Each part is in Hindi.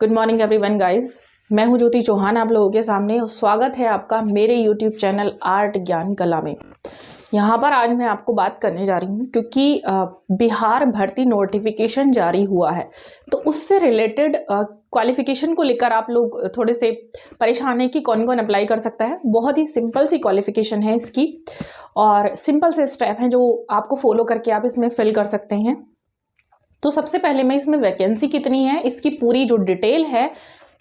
गुड मॉर्निंग एवरीवन गाइस, मैं हूं ज्योति चौहान आप लोगों के सामने। स्वागत है आपका मेरे यूट्यूब चैनल आर्ट ज्ञान कला में। यहाँ पर आज मैं आपको बात करने जा रही हूँ क्योंकि बिहार भर्ती नोटिफिकेशन जारी हुआ है, तो उससे रिलेटेड क्वालिफिकेशन को लेकर आप लोग थोड़े से परेशान हैं कि कौन कौन अप्लाई कर सकता है। बहुत ही सिंपल सी क्वालिफिकेशन है इसकी और सिंपल से स्टेप हैं जो आपको फॉलो करके आप इसमें फिल कर सकते हैं। तो सबसे पहले मैं इसमें वैकेंसी कितनी है इसकी पूरी जो डिटेल है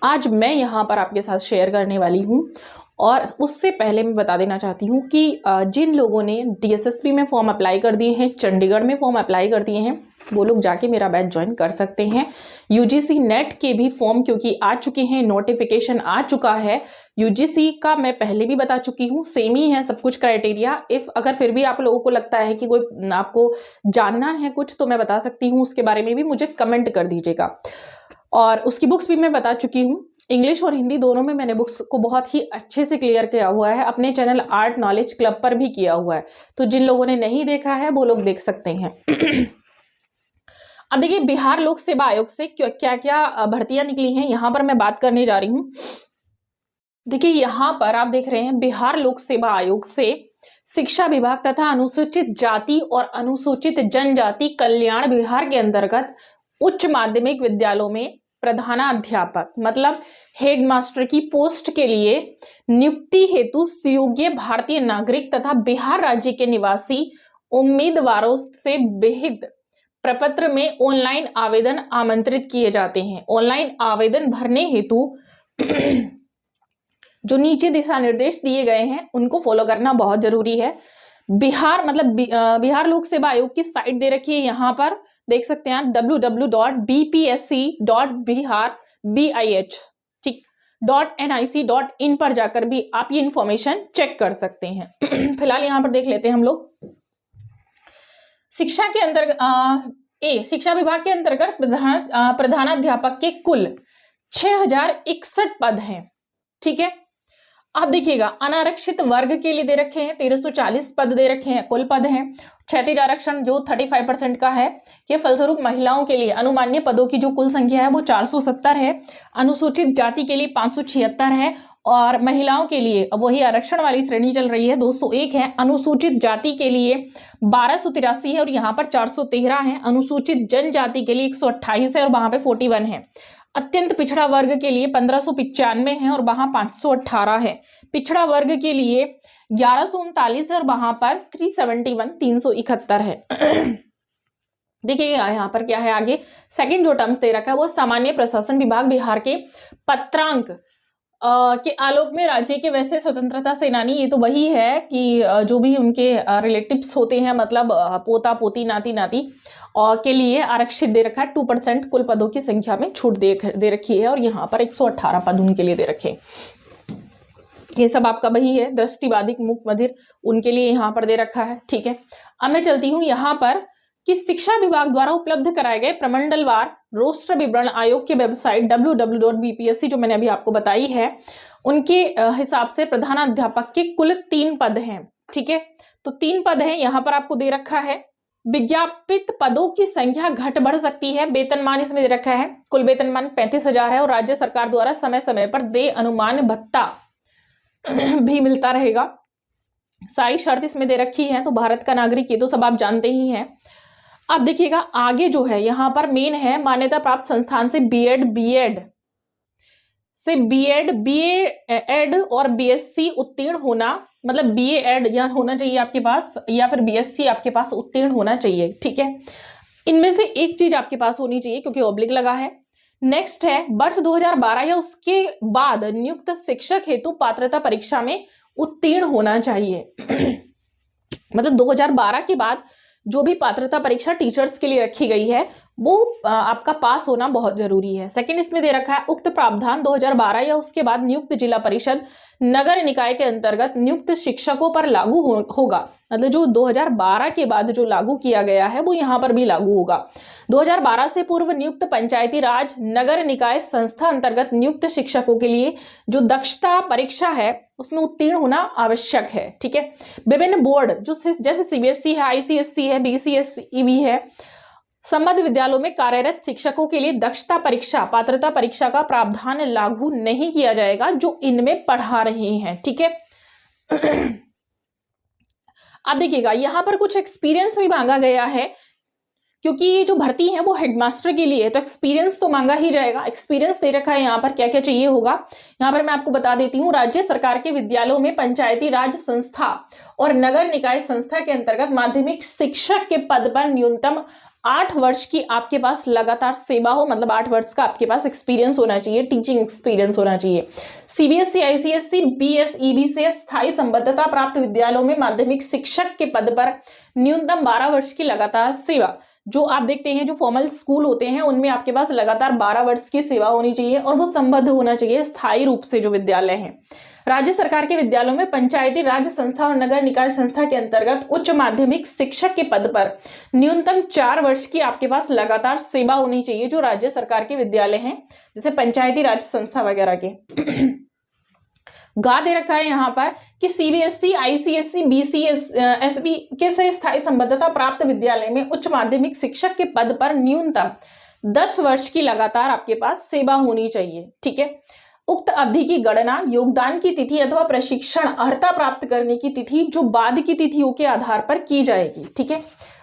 आज मैं यहाँ पर आपके साथ शेयर करने वाली हूँ। और उससे पहले मैं बता देना चाहती हूँ कि जिन लोगों ने डीएसएसपी में फॉर्म अप्लाई कर दिए हैं, चंडीगढ़ में फॉर्म अप्लाई कर दिए हैं, वो लोग जाके मेरा बैच ज्वाइन कर सकते हैं। यूजीसी नेट के भी फॉर्म क्योंकि आ चुके हैं, नोटिफिकेशन आ चुका है। यूजीसी का मैं पहले भी बता चुकी हूँ, सेम ही है सब कुछ क्राइटेरिया। इफ अगर फिर भी आप लोगों को लगता है कि कोई आपको जानना है कुछ तो मैं बता सकती हूँ, उसके बारे में भी मुझे कमेंट कर दीजिएगा। और उसकी बुक्स भी मैं बता चुकी हूँ, इंग्लिश और हिंदी दोनों में मैंने बुक्स को बहुत ही अच्छे से क्लियर किया हुआ है। अपने चैनल आर्ट नॉलेज क्लब पर भी किया हुआ है, तो जिन लोगों ने नहीं देखा है वो लोग देख सकते हैं। अब देखिए बिहार लोक सेवा आयोग से क्या क्या भर्तियां निकली हैं, यहां पर मैं बात करने जा रही हूं। देखिए यहां पर आप देख रहे हैं बिहार लोक सेवा आयोग से शिक्षा विभाग तथा अनुसूचित जाति और अनुसूचित जनजाति कल्याण विभाग के अंतर्गत उच्च माध्यमिक विद्यालयों में प्रधानाध्यापक मतलब हेडमास्टर की पोस्ट के लिए नियुक्ति हेतु सुयोग्य भारतीय नागरिक तथा बिहार राज्य के निवासी उम्मीदवारों से विहित प्रपत्र में ऑनलाइन आवेदन आमंत्रित किए जाते हैं। ऑनलाइन आवेदन भरने हेतु जो नीचे दिशा निर्देश दिए गए हैं उनको फॉलो करना बहुत जरूरी है। बिहार मतलब बिहार लोक सेवा आयोग की साइट दे रखी है, यहाँ पर देख सकते हैं www.bpsc.bih.nic.in पर जाकर भी आप ये इंफॉर्मेशन चेक कर सकते हैं। फिलहाल यहाँ पर देख लेते हैं हम लोग। शिक्षा के अंतर्गत शिक्षा विभाग के अंतर्गत प्रधानाध्यापक के कुल 6061 पद हैं। ठीक है, आप देखिएगा अनारक्षित वर्ग के लिए दे रखे हैं 1340 पद दे रखे हैं, कुल पद हैं। क्षैतिज आरक्षण जो 35% का है, ये फलस्वरूप महिलाओं के लिए अनुमान्य पदों की जो कुल संख्या है वो 470 है। अनुसूचित जाति के लिए 576 है और महिलाओं के लिए वही आरक्षण वाली श्रेणी चल रही है 201 है। अनुसूचित जाति के लिए 1283 है और यहाँ पर 413 है। अनुसूचित जनजाति के लिए 128 है और वहां पे 41 है। अत्यंत पिछड़ा वर्ग के लिए 1595 है और वहां 518 है। पिछड़ा वर्ग के लिए 1139 है और वहां पर 371 है। देखिए यहाँ पर क्या है आगे सेकंड जो टर्म्स दे रखा है वो सामान्य प्रशासन विभाग बिहार के पत्रांक के आलोक में राज्य के वैसे स्वतंत्रता सेनानी, ये तो वही है कि जो भी उनके रिलेटिव्स होते हैं मतलब पोता पोती नाती नाती और के लिए आरक्षित दे रखा है। 2% कुल पदों की संख्या में छूट दे रखी है और यहाँ पर 118 पद उनके लिए दे रखे। ये सब आपका वही है, दृष्टिबाधिक मूक बधिर उनके लिए यहाँ पर दे रखा है। ठीक है, अब मैं चलती हूँ यहाँ पर कि शिक्षा विभाग द्वारा उपलब्ध कराए गए प्रमंडलवार रोस्टर विवरण आयोग के वेबसाइट www.bpsc जो मैंने अभी आपको बताई है उनके हिसाब से प्रधानाध्यापक के कुल 3 पद हैं। ठीक है, तो 3 पद हैं यहाँ पर आपको दे रखा है। विज्ञापित पदों की संख्या घट बढ़ सकती है। वेतनमान इसमें दे रखा है, कुल वेतनमान 35,000 है और राज्य सरकार द्वारा समय समय पर दे अनुमान भत्ता भी मिलता रहेगा। सारी शर्त इसमें दे रखी है। तो भारत का नागरिक ये तो सब आप जानते ही हैं। अब देखिएगा आगे जो है यहाँ पर मेन है मान्यता प्राप्त संस्थान से बीएड और बीएससी उत्तीर्ण होना, मतलब बीएड या होना चाहिए आपके पास या फिर बीएससी आपके पास उत्तीर्ण होना चाहिए। ठीक है, इनमें से एक चीज आपके पास होनी चाहिए क्योंकि ऑब्लिक लगा है। नेक्स्ट है वर्ष 2012 या उसके बाद नियुक्त शिक्षक हेतु पात्रता परीक्षा में उत्तीर्ण होना चाहिए। मतलब 2012 के बाद जो भी पात्रता परीक्षा टीचर्स के लिए रखी गई है वो आपका पास होना बहुत जरूरी है। सेकंड इसमें दे रखा है उक्त प्रावधान 2012 या उसके बाद नियुक्त जिला परिषद नगर निकाय के अंतर्गत नियुक्त शिक्षकों पर लागू होगा। मतलब जो 2012 के बाद जो लागू किया गया है वो यहाँ पर भी लागू होगा। 2012 से पूर्व नियुक्त पंचायती राज नगर निकाय संस्था अंतर्गत नियुक्त शिक्षकों के लिए जो दक्षता परीक्षा है उसमें उत्तीर्ण होना आवश्यक है। ठीक है, विभिन्न बोर्ड जो जैसे सीबीएसई है, आईसीएसई है, बीसीएसई भी है, संबद्ध विद्यालयों में कार्यरत शिक्षकों के लिए दक्षता परीक्षा, पात्रता परीक्षा का प्रावधान लागू नहीं किया जाएगा जो इनमें पढ़ा रहे हैं। ठीक है, अब देखिएगा यहां पर कुछ एक्सपीरियंस भी मांगा गया है, क्योंकि ये जो भर्ती है वो हेडमास्टर के लिए है, तो एक्सपीरियंस तो मांगा ही जाएगा। एक्सपीरियंस दे रखा है यहाँ पर, क्या क्या चाहिए होगा यहाँ पर मैं आपको बता देती हूँ। राज्य सरकार के विद्यालयों में पंचायती राज संस्था और नगर निकाय संस्था के अंतर्गत माध्यमिक शिक्षक के पद पर न्यूनतम 8 वर्ष की आपके पास लगातार सेवा हो, मतलब 8 वर्ष का आपके पास एक्सपीरियंस होना चाहिए, टीचिंग एक्सपीरियंस होना चाहिए। सीबीएसई, आईसीएसई, बीएसईबी से स्थायी संबद्धता प्राप्त विद्यालयों में माध्यमिक शिक्षक के पद पर न्यूनतम 12 वर्ष की लगातार सेवा। जो आप देखते हैं जो फॉर्मल स्कूल होते हैं उनमें आपके पास लगातार 12 वर्ष की सेवा होनी चाहिए और वो संबद्ध होना चाहिए स्थायी रूप से जो विद्यालय हैं। राज्य सरकार के विद्यालयों में पंचायती राज संस्था और नगर निकाय संस्था के अंतर्गत उच्च माध्यमिक शिक्षक के पद पर न्यूनतम 4 वर्ष की आपके पास लगातार सेवा होनी चाहिए, जो राज्य सरकार के विद्यालय हैं, जैसे पंचायती राज संस्था वगैरह के। गा दे रखा है यहाँ पर कि सीबीएसई, आईसीएसई, बीसीएसबी के से स्थायी संबद्धता प्राप्त विद्यालय में उच्च माध्यमिक शिक्षक के पद पर न्यूनतम 10 वर्ष की लगातार आपके पास सेवा होनी चाहिए। ठीक है, उक्त अवधि की गणना योगदान की तिथि अथवा प्रशिक्षण अर्हता प्राप्त करने की तिथि जो बाद की तिथियों के आधार पर की जाएगी। ठीक है,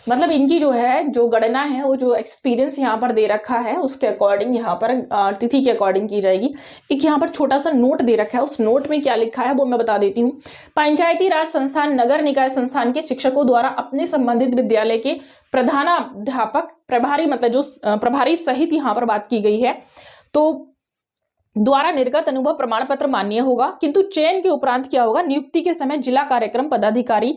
मतलब इनकी जो है जो गणना है वो जो एक्सपीरियंस यहाँ पर दे रखा है उसके अकॉर्डिंग यहाँ पर तिथि के अकॉर्डिंग की जाएगी। एक यहाँ पर छोटा सा नोट दे रखा है, उस नोट में क्या लिखा है वो मैं बता देती हूँ। पंचायती राज संस्थान, नगर निकाय संस्थान के शिक्षकों द्वारा अपने संबंधित विद्यालय के प्रधानाध्यापक, प्रभारी, मतलब जो प्रभारी सहित यहाँ पर बात की गई है, तो द्वारा निर्गत अनुभव प्रमाण पत्र मान्य होगा, किंतु चयन के उपरांत क्या होगा, नियुक्ति के समय जिला कार्यक्रम पदाधिकारी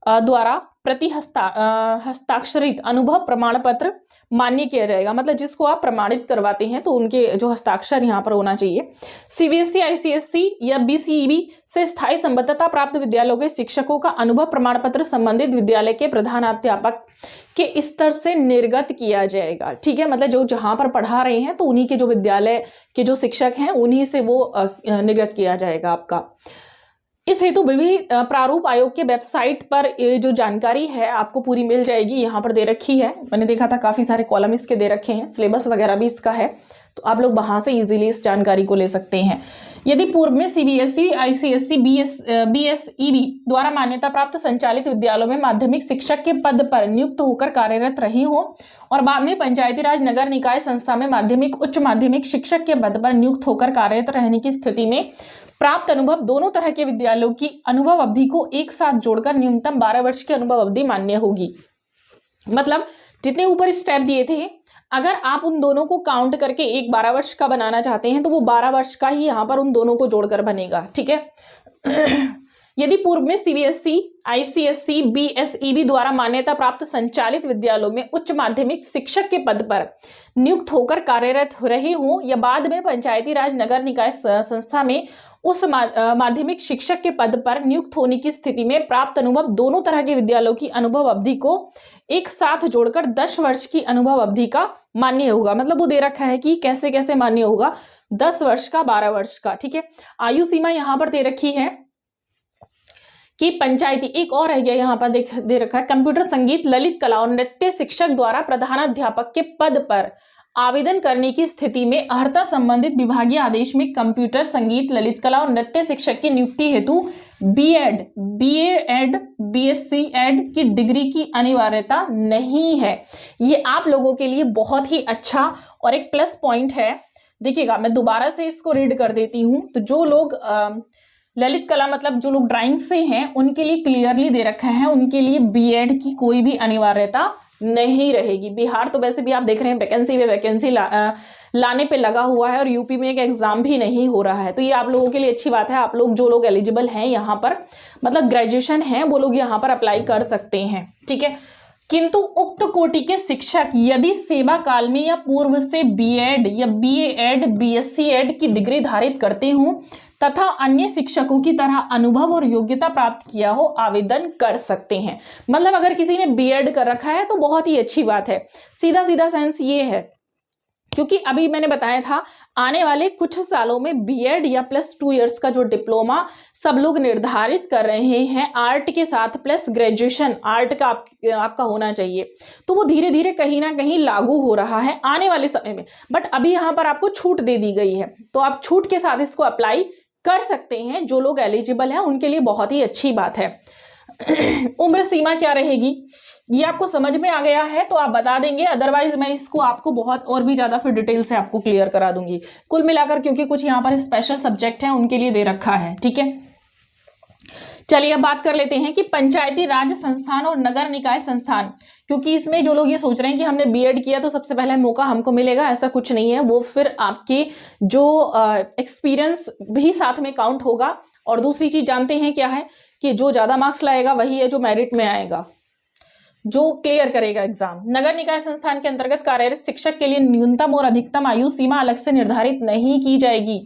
द्वारा प्रति हस्ताक्षरित अनुभव प्रमाण पत्र मान्य किया जाएगा। मतलब जिसको आप प्रमाणित करवाते हैं तो उनके जो हस्ताक्षर यहाँ पर होना चाहिए। सीबीएसई, आईसीएसई या बीसीईबी से स्थायी संबद्धता प्राप्त विद्यालयों के शिक्षकों का अनुभव प्रमाण पत्र संबंधित विद्यालय के प्रधानाध्यापक के स्तर से निर्गत किया जाएगा। ठीक है, मतलब जो जहां पर पढ़ा रहे हैं तो उन्हीं के जो विद्यालय के जो शिक्षक हैं उन्हीं से वो निर्गत किया जाएगा आपका। इस हेतु विभिन्न प्रारूप आयोग के वेबसाइट पर जो जानकारी है आपको पूरी मिल जाएगी, यहाँ पर दे रखी है। मैंने देखा था काफी सारे कॉलम इसके दे रखे हैं, सिलेबस वगैरह भी इसका है, तो आप लोग वहां से इजीली इस जानकारी को ले सकते हैं। यदि पूर्व में सीबीएसई, आईसीएसई, बीएसईबी द्वारा मान्यता प्राप्त संचालित विद्यालयों में माध्यमिक शिक्षक के पद पर नियुक्त होकर कार्यरत रही हो और बाद में पंचायती राज नगर निकाय संस्था में माध्यमिक, उच्च माध्यमिक शिक्षक के पद पर नियुक्त होकर कार्यरत रहने की स्थिति में प्राप्त अनुभव दोनों तरह के विद्यालयों की अनुभव अवधि को एक साथ जोड़कर न्यूनतम 12 वर्ष की अनुभव अवधि मान्य होगी। मतलब जितने ऊपर स्टेप दिए थे, अगर आप उन दोनों को काउंट करके एक 12 वर्ष का बनाना चाहते हैं तो वो 12 वर्ष का ही यहाँ पर उन दोनों को जोड़कर बनेगा। ठीक है, यदि पूर्व में सीबीएसई, आईसीएसई, बीएसईबी द्वारा मान्यता प्राप्त संचालित विद्यालयों में उच्च माध्यमिक शिक्षक के पद पर नियुक्त होकर कार्यरत रहे हों या बाद में पंचायती राज नगर निकाय संस्था में उस माध्यमिक शिक्षक के पद पर नियुक्त होने की स्थिति में प्राप्त अनुभव दोनों तरह के विद्यालयों की अनुभव अवधि को एक साथ जोड़कर 10 वर्ष की अनुभव अवधि का मान्य होगा। मतलब वो दे रखा है कि कैसे कैसे मान्य होगा, 10 वर्ष का, 12 वर्ष का। ठीक है, आयु सीमा यहाँ पर दे रखी है कि पंचायती, एक और है यहाँ पर दे रखा है, कंप्यूटर, संगीत, ललित कला और नृत्य शिक्षक द्वारा प्रधानाध्यापक के पद पर आवेदन करने की स्थिति में अर्हता संबंधित विभागीय आदेश में कंप्यूटर, संगीत, ललित कला और नृत्य शिक्षक की नियुक्ति हेतु बीएड, बीएड, बीएससी एड की डिग्री की अनिवार्यता नहीं है। ये आप लोगों के लिए बहुत ही अच्छा और एक प्लस पॉइंट है। देखिएगा, मैं दोबारा से इसको रीड कर देती हूँ। तो जो लोग ललित कला, मतलब जो लोग ड्राइंग से हैं, उनके लिए क्लियरली दे रखा है, उनके लिए बीएड की कोई भी अनिवार्यता नहीं रहेगी। बिहार तो वैसे भी आप देख रहे हैं वैकेंसी पे वैकेंसी लाने पे लगा हुआ है और यूपी में एक एग्जाम भी नहीं हो रहा है, तो ये आप लोगों के लिए अच्छी बात है। आप लोग, जो लोग एलिजिबल हैं यहाँ पर, मतलब ग्रेजुएशन है, वो लोग यहाँ पर अप्लाई कर सकते हैं। ठीक है, किंतु उक्त कोटि के शिक्षक यदि सेवा काल में या पूर्व से बीएड या बीएड, बीएससी एड की डिग्री धारित करते हों तथा अन्य शिक्षकों की तरह अनुभव और योग्यता प्राप्त किया हो, आवेदन कर सकते हैं। मतलब अगर किसी ने बीएड कर रखा है तो बहुत ही अच्छी बात है। सीधा सीधा सेंस ये है क्योंकि अभी मैंने बताया था आने वाले कुछ सालों में बीएड या +2 इयर्स का जो डिप्लोमा सब लोग निर्धारित कर रहे हैं आर्ट के साथ प्लस ग्रेजुएशन आर्ट का आपका होना चाहिए, तो वो धीरे धीरे कहीं ना कहीं लागू हो रहा है आने वाले समय में। बट अभी यहाँ पर आपको छूट दे दी गई है, तो आप छूट के साथ इसको अप्लाई कर सकते हैं। जो लोग एलिजिबल हैं उनके लिए बहुत ही अच्छी बात है। उम्र सीमा क्या रहेगी ये आपको समझ में आ गया है तो आप बता देंगे, अदरवाइज मैं इसको आपको बहुत और भी ज्यादा फिर डिटेल से आपको क्लियर करा दूंगी कुल मिलाकर, क्योंकि कुछ यहाँ पर स्पेशल सब्जेक्ट हैं उनके लिए दे रखा है। ठीक है, चलिए अब बात कर लेते हैं कि पंचायती राज संस्थान और नगर निकाय संस्थान, क्योंकि इसमें जो लोग ये सोच रहे हैं कि हमने बीएड किया तो सबसे पहले मौका हमको मिलेगा, ऐसा कुछ नहीं है। वो फिर आपके जो एक्सपीरियंस भी साथ में काउंट होगा। और दूसरी चीज जानते हैं क्या है कि जो ज्यादा मार्क्स लाएगा वही है जो मेरिट में आएगा, जो क्लियर करेगा एग्जाम। नगर निकाय संस्थान के अंतर्गत कार्यरत शिक्षक के लिए न्यूनतम और अधिकतम आयु सीमा अलग से निर्धारित नहीं की जाएगी।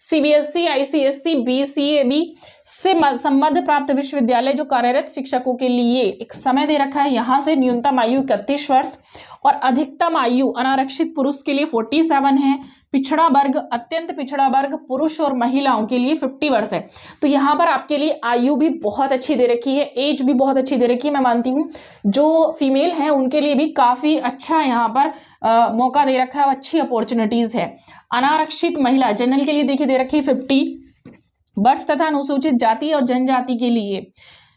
सीबीएसई, आईसीएसई, बीसीएबी से संबद्ध प्राप्त विश्वविद्यालय जो कार्यरत शिक्षकों के लिए एक समय दे रखा है, यहां से न्यूनतम आयु 31 वर्ष और अधिकतम आयु अनारक्षित पुरुष के लिए 47 है, पिछड़ा वर्ग, अत्यंत पिछड़ा वर्ग, पुरुष और महिलाओं के लिए 50 वर्ष है। तो यहाँ पर आपके लिए आयु भी बहुत अच्छी दे रखी है, एज भी बहुत अच्छी दे रखी है। मैं मानती हूँ जो फीमेल है उनके लिए भी काफी अच्छा यहाँ पर मौका दे रखा है, अच्छी अपॉर्चुनिटीज है। अनारक्षित महिला जनरल के लिए देखिए दे रखी है 50 वर्ष तथा अनुसूचित जाति और जनजाति के लिए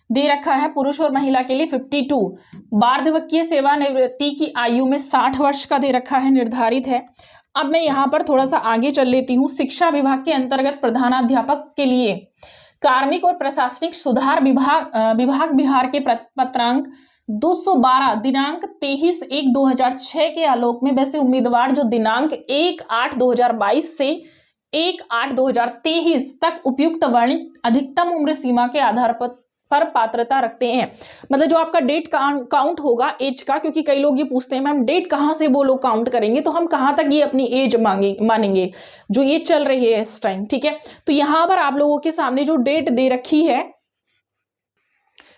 दे रखा है पुरुष और महिला के लिए 52। वार्धक्य सेवानिवृत्ति की आयु में 60 वर्ष का दे रखा है, निर्धारित है। अब मैं यहाँ पर थोड़ा सा आगे चल लेती हूँ। शिक्षा विभाग के अंतर्गत प्रधानाध्यापक के लिए कार्मिक और प्रशासनिक सुधार विभाग बिहार के पत्रांक 212 दिनांक 23/1/2006 के आलोक में वैसे उम्मीदवार जो दिनांक 1/8/2022 से 1/8/2023 तक उपयुक्त वर्णित अधिकतम उम्र सीमा के आधार पर पात्रता रखते हैं। मतलब जो आपका डेट काउंट होगा एज का, क्योंकि कई लोग ये पूछते हैं मैम डेट कहां से वो लोग काउंट करेंगे, तो हम कहां तक ये अपनी एज मानेंगे जो ये चल रही है इस टाइम। ठीक है, तो यहां पर आप लोगों के सामने जो डेट दे रखी है,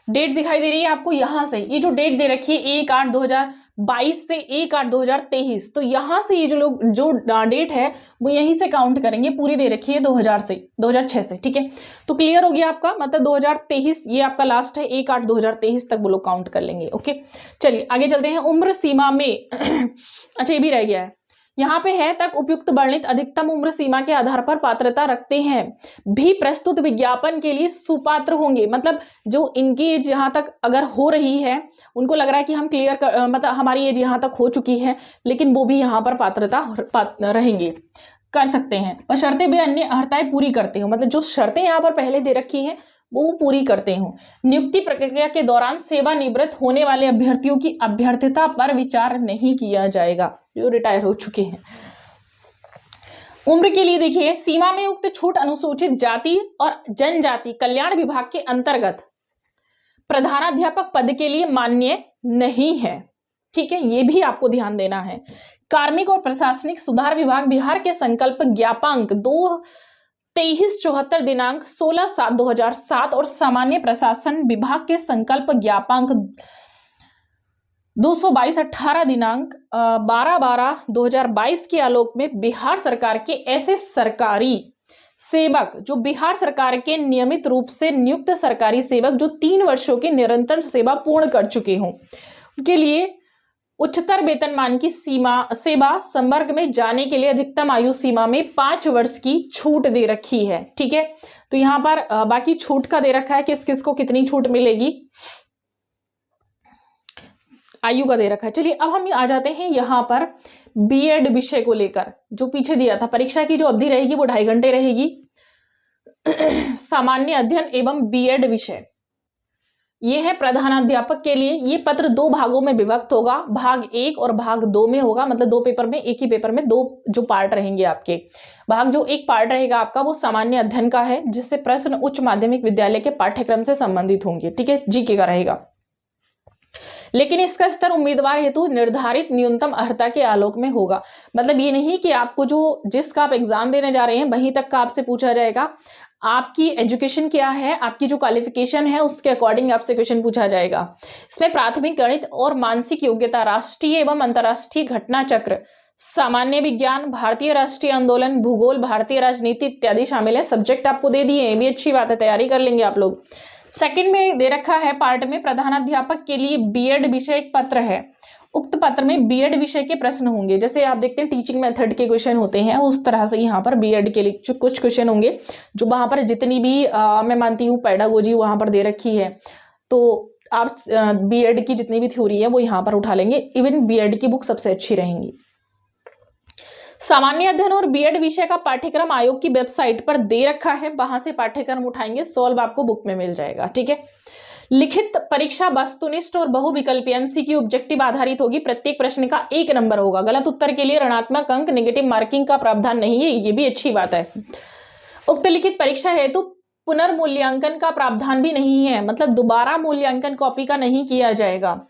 डेट दिखाई दे रही है आपको यहां से, ये जो डेट दे रखी है 1/8/2022 से 1/8/2023, तो यहां से ये जो डेट है वो यहीं से काउंट करेंगे, पूरी दे रखी है 2006 से। ठीक है, तो क्लियर हो गया आपका, मतलब 2023 ये आपका लास्ट है, 1/8/2023 तक वो लोग काउंट कर लेंगे। ओके, चलिए आगे चलते हैं। उम्र सीमा में अच्छा ये भी रह गया है, यहाँ पे है तक उपयुक्त वर्णित अधिकतम उम्र सीमा के आधार पर पात्रता रखते हैं भी प्रस्तुत विज्ञापन के लिए सुपात्र होंगे। मतलब जो इनकी एज यहाँ तक अगर हो रही है, उनको लग रहा है कि हम मतलब हमारी एज यहाँ तक हो चुकी है, लेकिन वो भी यहाँ पर पात्रता रहेंगे, कर सकते हैं, बशर्ते वे अन्य अर्हताएं पूरी करते हो। मतलब जो शर्तें यहाँ पर पहले दे रखी हैं वो पूरी करते हो। नियुक्ति प्रक्रिया के दौरान सेवानिवृत्त होने वाले अभ्यर्थियों की अभ्यर्थता पर विचार नहीं किया जाएगा जो रिटायर हो चुके हैं। उम्र के लिए देखिए, सीमा में उक्त छूट अनुसूचित जाति और जनजाति कल्याण विभाग के अंतर्गत प्रधानाध्यापक पद के लिए मान्य नहीं है। ठीक है, ये भी आपको ध्यान देना है। कार्मिक और प्रशासनिक सुधार विभाग बिहार के संकल्प ज्ञापांक 2374 दिनांक 16/7/2007 और सामान्य प्रशासन विभाग के संकल्प ज्ञापांक 222/18 दिनांक 12/12/2022 के आलोक में बिहार सरकार के ऐसे सरकारी सेवक जो बिहार सरकार के नियमित रूप से नियुक्त सरकारी सेवक जो 3 वर्षों की निरंतर सेवा पूर्ण कर चुके हों, उनके लिए उच्चतर वेतनमान की सेवा संवर्ग में जाने के लिए अधिकतम आयु सीमा में 5 वर्ष की छूट दे रखी है। ठीक है, तो यहाँ पर बाकी छूट का दे रखा है, किस किस को कितनी छूट मिलेगी, आयु का दे रखा है। चलिए अब हम आ जाते हैं यहाँ पर बीएड विषय को लेकर, जो पीछे दिया था। परीक्षा की जो अवधि रहेगी वो 2.5 घंटे रहेगी। सामान्य अध्ययन एवं बीएड विषय ये है प्रधानाध्यापक के लिए। ये पत्र 2 भागों में विभक्त होगा, भाग 1 और भाग 2 में होगा। मतलब 2 पेपर में, एक ही पेपर में 2 जो पार्ट रहेंगे आपके। भाग जो एक पार्ट रहेगा आपका वो सामान्य अध्ययन का है, जिससे प्रश्न उच्च माध्यमिक विद्यालय के पाठ्यक्रम से संबंधित होंगे। ठीक है, जीके का रहेगा, लेकिन इसका स्तर उम्मीदवार हेतु निर्धारित न्यूनतम अर्हता के आलोक में होगा। मतलब ये नहीं कि आपको जो जिसका आप एग्जाम देने जा रहे हैं वहीं तक का आपसे पूछा जाएगा। आपकी एजुकेशन क्या है, आपकी जो क्वालिफिकेशन है उसके अकॉर्डिंग आपसे क्वेश्चन पूछा जाएगा। इसमें प्राथमिक गणित और मानसिक योग्यता, राष्ट्रीय एवं अंतर्राष्ट्रीय घटना चक्र, सामान्य विज्ञान, भारतीय राष्ट्रीय आंदोलन, भूगोल, भारतीय राजनीति इत्यादि शामिल है। सब्जेक्ट आपको दे दिए हैं, भी अच्छी बात है, तैयारी कर लेंगे आप लोग। सेकंड में दे रखा है पार्ट में, प्रधानाध्यापक के लिए बीएड विषय एक पत्र है। उक्त पत्र में बीएड विषय के प्रश्न होंगे, जैसे आप देखते हैं टीचिंग मेथड के क्वेश्चन होते हैं, उस तरह से यहाँ पर बीएड के लिए कुछ क्वेश्चन होंगे, जो वहां पर जितनी भी मैं मानती हूँ पेडागोजी वहां पर दे रखी है, तो आप बीएड की जितनी भी थ्योरी है वो यहाँ पर उठा लेंगे। इवन बीएड की बुक सबसे अच्छी रहेंगी। सामान्य अध्ययन और बीएड विषय का पाठ्यक्रम आयोग की वेबसाइट पर दे रखा है, वहां से पाठ्यक्रम उठाएंगे, सॉल्व आपको बुक में मिल जाएगा। ठीक है। लिखित परीक्षा वस्तुनिष्ठ और बहुविकल्पीय एमसीक्यू ऑब्जेक्टिव आधारित होगी। प्रत्येक प्रश्न का 1 नंबर होगा। गलत उत्तर के लिए ऋणात्मक अंक, नेगेटिव मार्किंग का प्रावधान नहीं है, ये भी अच्छी बात है। उक्त लिखित परीक्षा हेतु पुनर्मूल्यांकन का प्रावधान भी नहीं है, मतलब दोबारा मूल्यांकन कॉपी का नहीं किया जाएगा।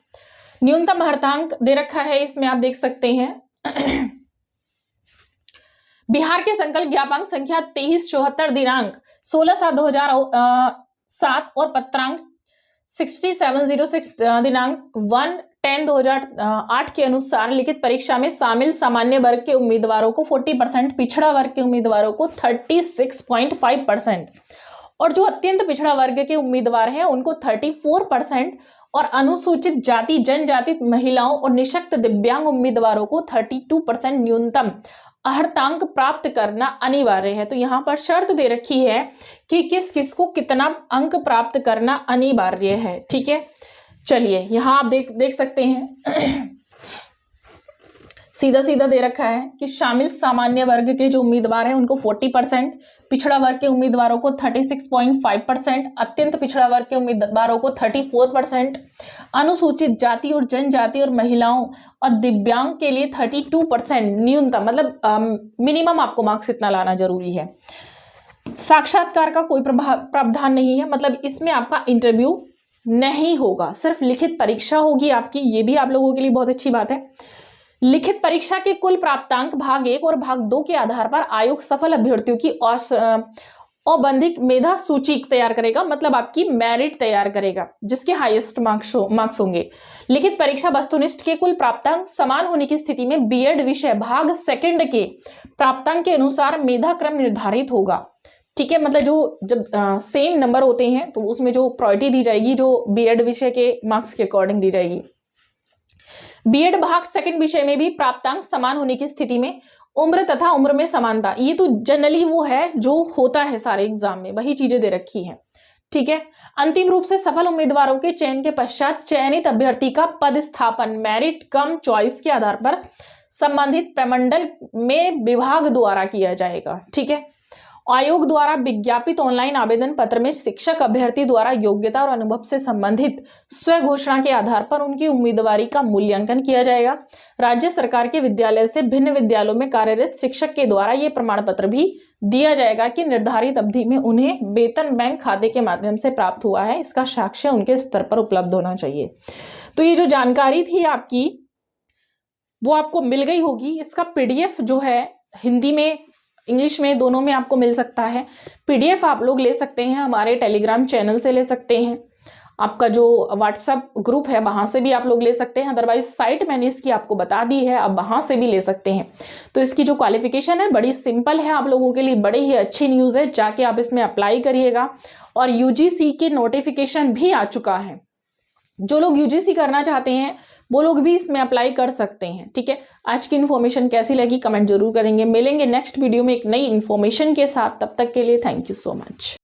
न्यूनतम अर्हतांक दे रखा है, इसमें आप देख सकते हैं बिहार के संकल्प ज्ञापांक संख्या 2374 दिनांक 16/7/2007 और पत्रांक 6706 दिनांक 1/10/2008 के अनुसार लिखित परीक्षा में शामिल सामान्य वर्ग के उम्मीदवारों को 40%, पिछड़ा वर्ग के उम्मीदवारों को 36.5% और जो अत्यंत पिछड़ा वर्ग के उम्मीदवार हैं उनको 34% और अनुसूचित जाति, जनजाति, महिलाओं और निःशक्त दिव्यांग उम्मीदवारों को 32% न्यूनतम अर्हतांक प्राप्त करना अनिवार्य है। तो यहाँ पर शर्त दे रखी है कि किस किस को कितना अंक प्राप्त करना अनिवार्य है। ठीक है, चलिए यहाँ आप देख सकते हैं सीधा सीधा दे रखा है कि शामिल सामान्य वर्ग के जो उम्मीदवार हैं उनको 40%, पिछड़ा वर्ग के उम्मीदवारों को 36.5%, अत्यंत पिछड़ा वर्ग के उम्मीदवारों को 34%, अनुसूचित जाति और जनजाति और महिलाओं और दिव्यांग के लिए 32% न्यूनतम, मतलब मिनिमम आपको मार्क्स इतना लाना जरूरी है। साक्षात्कार का कोई प्रावधान नहीं है, मतलब इसमें आपका इंटरव्यू नहीं होगा, सिर्फ लिखित परीक्षा होगी आपकी। ये भी आप लोगों के लिए बहुत अच्छी बात है। लिखित परीक्षा के कुल प्राप्तांक भाग 1 और भाग 2 के आधार पर आयोग सफल अभ्यर्थियों की औबंधिक मेधा सूची तैयार करेगा, मतलब आपकी मेरिट तैयार करेगा जिसके हाईएस्ट मार्क्स होंगे। लिखित परीक्षा वस्तुनिष्ठ के कुल प्राप्तांक समान होने की स्थिति में बीएड विषय भाग 2 के प्राप्तांक के अनुसार मेधा क्रम निर्धारित होगा। ठीक है, मतलब जो जब सेम नंबर होते हैं तो उसमें जो प्रायोरिटी दी जाएगी जो बीएड विषय के मार्क्स के अकॉर्डिंग दी जाएगी। बीएड भाग 2 विषय में भी प्राप्तांक समान होने की स्थिति में उम्र तथा उम्र में समानता, ये तो जनरली वो है जो होता है सारे एग्जाम में, वही चीजें दे रखी हैं। ठीक है, अंतिम रूप से सफल उम्मीदवारों के चयन के पश्चात चयनित अभ्यर्थी का पदस्थापन मेरिट कम चॉइस के आधार पर संबंधित प्रमंडल में विभाग द्वारा किया जाएगा। ठीक है, आयोग द्वारा विज्ञापित ऑनलाइन आवेदन पत्र में शिक्षक अभ्यर्थी द्वारा योग्यता और अनुभव से संबंधित स्व घोषणा के आधार पर उनकी उम्मीदवारी का मूल्यांकन किया जाएगा। राज्य सरकार के विद्यालय से भिन्न विद्यालयों में कार्यरत शिक्षक के द्वारा ये प्रमाण पत्र भी दिया जाएगा कि निर्धारित अवधि में उन्हें वेतन बैंक खाते के माध्यम से प्राप्त हुआ है, इसका साक्ष्य उनके स्तर पर उपलब्ध होना चाहिए। तो ये जो जानकारी थी आपकी वो आपको मिल गई होगी। इसका पीडीएफ जो है हिंदी में, इंग्लिश में, दोनों में आपको मिल सकता है। पीडीएफ आप लोग ले सकते हैं, हमारे टेलीग्राम चैनल से ले सकते हैं, आपका जो व्हाट्सएप ग्रुप है वहां से भी आप लोग ले सकते हैं, अदरवाइज साइट मैंने इसकी आपको बता दी है, अब वहां से भी ले सकते हैं। तो इसकी जो क्वालिफिकेशन है बड़ी सिंपल है, आप लोगों के लिए बड़ी ही अच्छी न्यूज़ है, जाके आप इसमें अप्लाई करिएगा। और यूजीसी के नोटिफिकेशन भी आ चुका है, जो लोग यूजीसी करना चाहते हैं वो लोग भी इसमें अप्लाई कर सकते हैं। ठीक है, आज की इन्फॉर्मेशन कैसी लगी कमेंट जरूर करेंगे। मिलेंगे नेक्स्ट वीडियो में एक नई इन्फॉर्मेशन के साथ, तब तक के लिए थैंक यू सो मच।